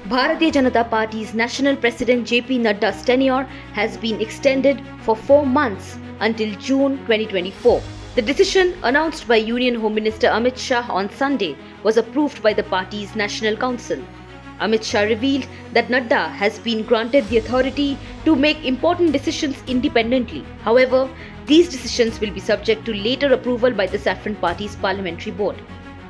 Bharatiya Janata Party's National President JP Nadda's tenure has been extended for 4 months until June 2024. The decision, announced by Union Home Minister Amit Shah on Sunday, was approved by the party's National Council. Amit Shah revealed that Nadda has been granted the authority to make important decisions independently. However, these decisions will be subject to later approval by the Saffron Party's Parliamentary Board.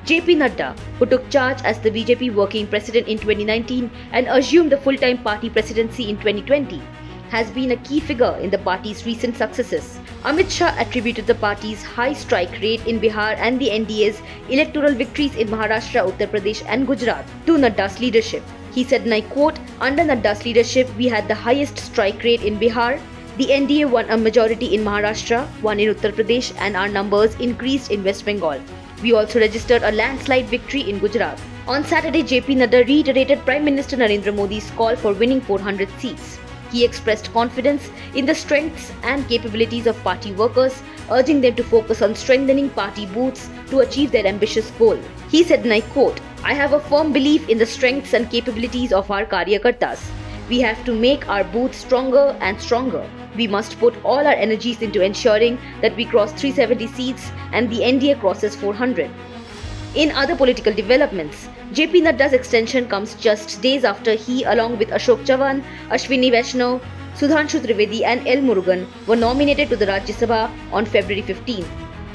JP Nadda, who took charge as the BJP working president in 2019 and assumed the full-time party presidency in 2020, has been a key figure in the party's recent successes. Amit Shah attributed the party's high strike rate in Bihar and the NDA's electoral victories in Maharashtra, Uttar Pradesh and Gujarat to Nadda's leadership. He said, and I quote, "Under Nadda's leadership, we had the highest strike rate in Bihar. The NDA won a majority in Maharashtra, one in Uttar Pradesh, and our numbers increased in West Bengal. We also registered a landslide victory in Gujarat." On Saturday, JP Nadda reiterated Prime Minister Narendra Modi's call for winning 400 seats. He expressed confidence in the strengths and capabilities of party workers, urging them to focus on strengthening party booths to achieve their ambitious goal. He said, and I quote, "I have a firm belief in the strengths and capabilities of our Karyakartas. We have to make our booths stronger and stronger. We must put all our energies into ensuring that we cross 370 seats and the NDA crosses 400. In other political developments, JP Nadda's extension comes just days after he, along with Ashok Chavan, Ashwini Vaishnaw, Sudhanshu Trivedi and L. Murugan, were nominated to the Rajya Sabha on February 15.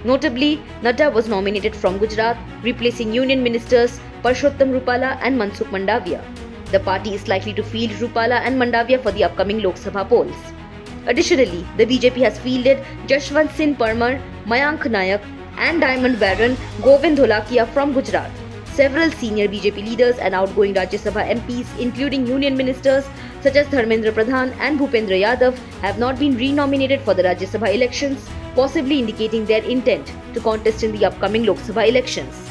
Notably, Nadda was nominated from Gujarat, replacing Union Ministers Parshottam Rupala and Mansukh Mandavia. The party is likely to field Rupala and Mandavia for the upcoming Lok Sabha polls. Additionally, the BJP has fielded Jashwant Singh Parmar, Mayank Nayak and Diamond Baron Govind Dholakia from Gujarat. Several senior BJP leaders and outgoing Rajya Sabha MPs, including union ministers such as Dharmendra Pradhan and Bhupendra Yadav, have not been re-nominated for the Rajya Sabha elections, possibly indicating their intent to contest in the upcoming Lok Sabha elections.